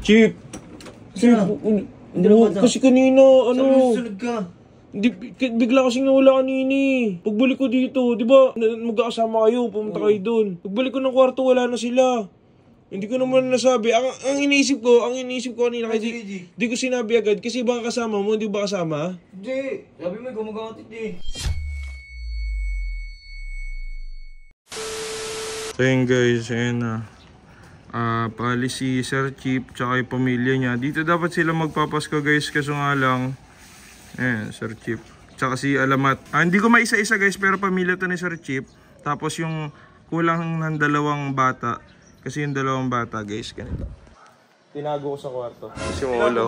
Chip! Chip! Kasi kanina, ano... Sabi ka. Bigla kasing nawala kanina eh. Pagbalik ko dito, di ba, magkakasama kayo, pumunta kayo doon. Pagbalik ko ng kwarto, wala na sila. Hindi ko naman nasabi. Ang iniisip ko kanina, di ko sinabi agad kasi baka kasama mo, hindi ba kasama? Hindi. Sabi mo, gumagamit eh. So yun guys, ayun na. Pali si Sir Chip, tsaka yung pamilya niya. Dito dapat sila magpapasko guys, kaso nga lang. Ayan, Sir Chip. Tsaka si Alamat. Hindi ko maisa-isa guys, pero pamilya to ni Sir Chip. Tapos yung kulang ng dalawang bata. Kasi yung dalawang bata guys, ganito. Tinago ko sa kwarto. Kasi mawala.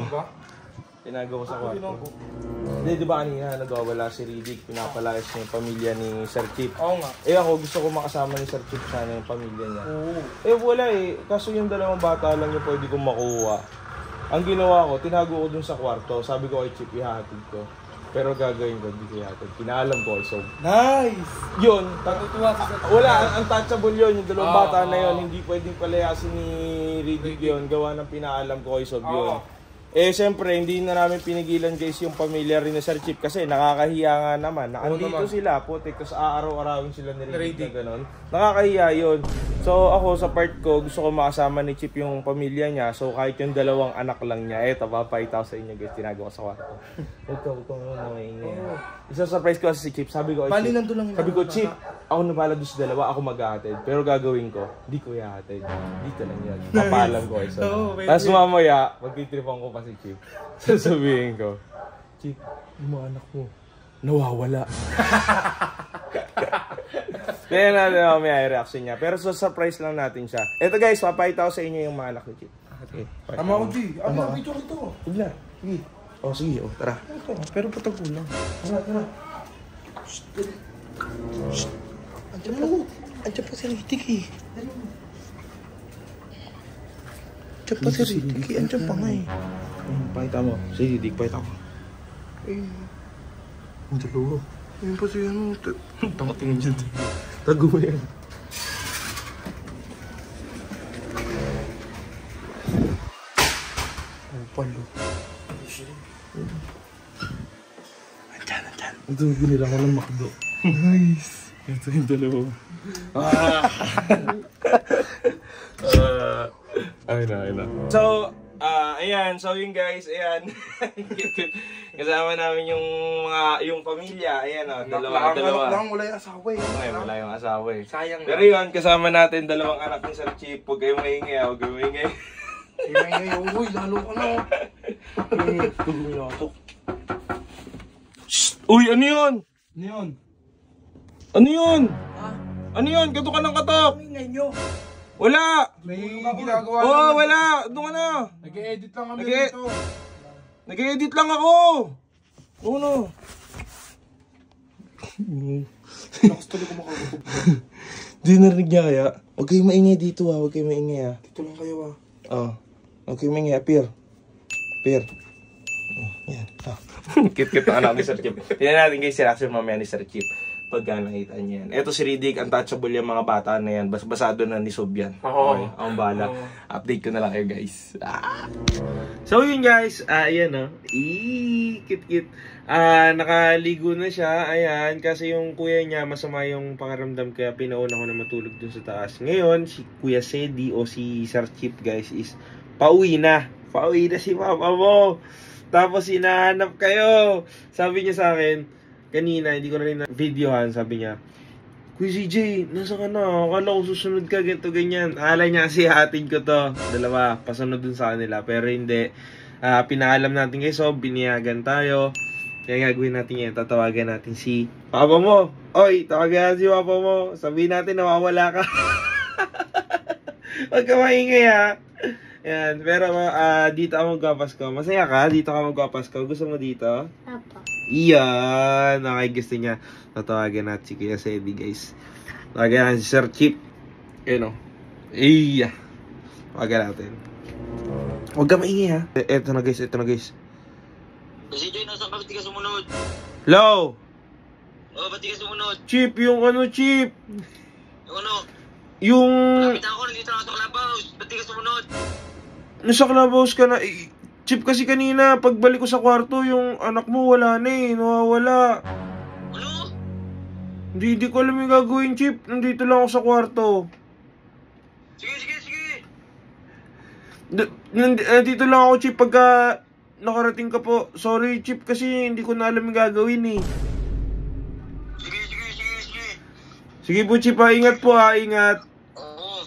Tinago ko sa kwarto. Hindi, di ba kanina nagwawala si Riddick, pinapalayas niya yung pamilya ni Sir Chip. Oo nga. Eh ako, gusto ko makasama ni Sir Chip sana yung pamilya niya. Oo. Eh wala eh, kaso yung dalawang bata lang yung pwede kong makuha. Ang ginawa ko, tinago ko dun sa kwarto. Sabi ko kay Chip, ihahatid ko. Pero gagawin ko, hindi ko ihahatid. Pinaalam ko, so... Nice! Yun, wala, untouchable yun. Yung dalawang bata na yun, hindi pwedeng palayasin ni Riddick yun. Gawa ng pinaalam ko kay Sob yun. Eh, siyempre, hindi na namin pinigilan guys yung pamilya rin ni Sir Chip kasi nakakahiya nga naman. Andito sila, putik, tapos aaraw-arawin sila ni Riddick na gano'n. Nakakahiya yun. So, ako sa part ko, gusto ko makasama ni Chip yung pamilya niya. So, kahit yung dalawang anak lang niya, eto, papakita ko sa inyo guys, tinago ko sa kwarto. Huwag ka nga maingay. Isa-surprise ko si Chip, sabi ko, sabi ko, Chip, ako nabala doon sa dalawa, ako mag-ahatid. Pero gagawin ko, di ko ihahatid. Dito lang yan. Papalam ko ay so. Tapos mamaya, magtitripan ko pa si Chip. Sasabihin ko, Chip, yung mga anak mo, nawawala. Kaya natin mamaya yung reaction niya. Pero so surprise lang natin siya. Eto guys, papakita ko sa inyo yung mga anak ni Chip. Okay. Tama ko, G. Ano yung video ito? Huwag na. Sige. O, sige. O, tara. Pero patag ko lang. Tara. Shhh. Andiyan pa si Riddick eh. Andiyan pa si Riddick eh. Andiyan pa nga eh. Pakita mo. Si Riddick, pakita ko. Ang dalawa. Ayun pa si ano. Tamatingin dyan. Tago mo yan. Ang palo. Andyan. Ito yung binila ko ng McDo. Nice. Ito yung dalawa. Ayun na. So, ayan. So yun guys, ayan. Kasama namin yung pamilya. Ayan o, dalawa. Wala yung asawa eh. Okay, wala yung asawa eh. Sayang. Pero yun, kasama natin dalawang anak ni Sir Chip. Huwag kayong maingay, huwag kayong maingay. Uy, lalo ka na. Uy, ano yun? Ano yun? Ha? Ano yun? Kato ka ng katok. Ano ingay nyo? Wala. May ginagawa lang. Oo, wala. Doon ka na. Nag-e-edit lang kami dito. Nag-e-edit lang ako. Oo na. Lakas tuloy ko makakabog. Di narinig niya kaya? Huwag kayong maingay dito ha. Huwag kayong maingay ha. Dito lang kayo ha. Oo. Huwag kayong maingay. Pier. Yan. Kit-kit na anak ni Sir Chip. Tignan natin guys, reaction mamaya ni Sir Chip. Pagka nakita niya yan. Eto si Riddick, untouchable yung mga bata na yan. Basado na ni Sob yan. Okay, akong bala. Update ko na lang kayo guys. So yun guys, ayan o. Kit-kit. Nakaligo na siya. Ayan, kasi yung kuya niya masama yung pakaramdam kaya pinauna ko na matulog dun sa taas. Ngayon, si Kuya Sedi o si Sir Chip guys is pauwi na. Pauwi na si Papa mo. Tapos hinahanap kayo. Sabi niya sa akin, kanina, hindi ko na rin na-videohan, sabi niya, Kuya CJ, nasa ka na? Akala ko susunod ka, ganito, ganyan. Akala niya kasi hatid ko to. Dalawa, pasunod dun sa kanila. Pero hindi. Pinaalam natin kay Sob, biniyagan tayo. Kaya gagawin natin yan, tatawagan natin si Papa mo. Oy, tawagan natin si Papa mo. Sabihin natin, nawawala ka. Huwag ka maingay ha. Yan, pero dito ako magpapasko. Masaya ka? Dito ka magpapasko. Gusto mo dito? Apo. Iyan. Okay, gusto niya. Tatawagan natin si Kuya Sedi, guys. Tawagan natin si Sir Chip. Ayan o. Iya. Tawagan natin. Huwag ka maingay ha. Eto na guys, Kasi Joy, nasa bakit di ka sumunod? Hello? Oo, ba't di ka sumunod? Chip, yung ano, Chip? Yung ano? Yung... Kapita ako, nandito na ako sa clubhouse. Ba't di ka sumunod? nasa clubhouse ka na. Chip, kasi kanina, pagbalik ko sa kwarto, yung anak mo wala na eh. Nawawala. Ano? Hindi ko alam yung gagawin, Chip. Nandito lang ako sa kwarto. Sige. Nandito lang ako, Chip, pagka nakarating ka po. Sorry, Chip, kasi hindi ko na alam yung gagawin eh. Sige. Sige po, Chip, ha. Ingat po, ha. Ingat. Oo.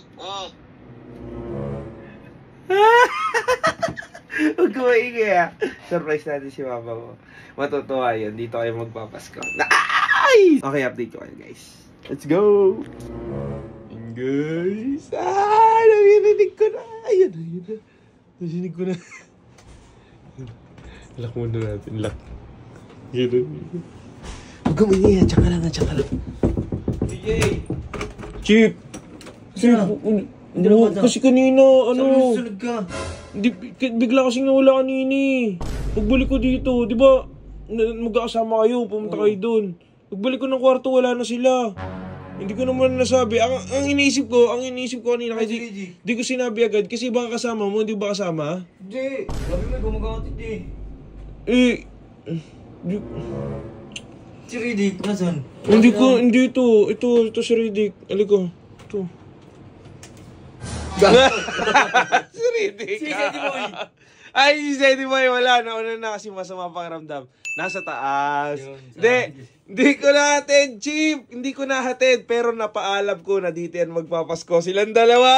Huwag ko maingay, ha. Surprise natin si mama mo. Matutuwa yun. Dito kayo magpapasko. Ay! Okay, update ko kayo, guys. Let's go! And guys, narinig ko na. Ayun na. Narinig ko na. Lock muna natin, lock. Yun. Huwag ka maingay, tsaka lang. DJ! Chip! Hindi na ba Kasi kanina, Sunod ka. bigla kasing nawala kanini. Pagbalik ko dito, di ba, magkakasama kayo, pumunta kayo doon. Pagbalik ko ng kwarto, wala na sila. Hindi ko naman nasabi. Ang iniisip ko kanina, kasi di ko sinabi agad, kasi baka kasama mo, hindi ba kasama? Hindi. Sabi mo, gumagamit eh. Si Riddick, nasan? Hindi ito si Riddick. Aliko, ito. Si Riddick. Si Zeddy Boy. Ay, si Zeddy Boy, wala. Nauna na kasi masama pakiramdam. Nasa taas. Hindi ko nahatid, Chip. Hindi ko nahatid. Pero napaalam ko na dito yan magpapasko silang dalawa.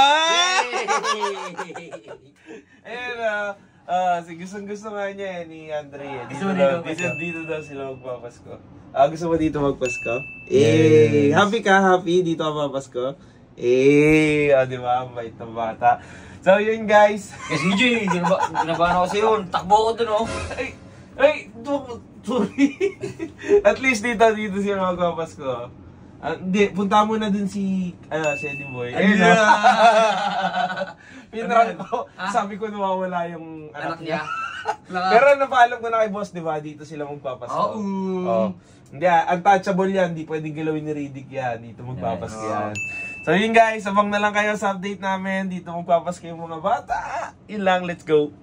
Ayun gusto nga niya ni Andre. Dito daw sila magpapasko. Gusto mo dito magpasko? Happy ka? Happy? Dito ka papasko? Di ba? Bait ng bata. So, yun guys. Kasi CJ, ginabahan ako sa'yo. Takbo ko dun, oh. Sorry. At least dito sila magpapasko. Hindi, punta mo na dun si Eddie Boy. Pinrang ko. Sabi ko nawawala yung anak niya. Pero napaalam ko na kay boss, di ba? Dito sila magpapasko. Hindi, untouchable yan. Hindi pwedeng galawin ni Riddick yan. Dito magpapasko yan. So yun guys, abang na lang kayo sa update namin. Dito magpapasko yung mga bata. Yun lang, let's go.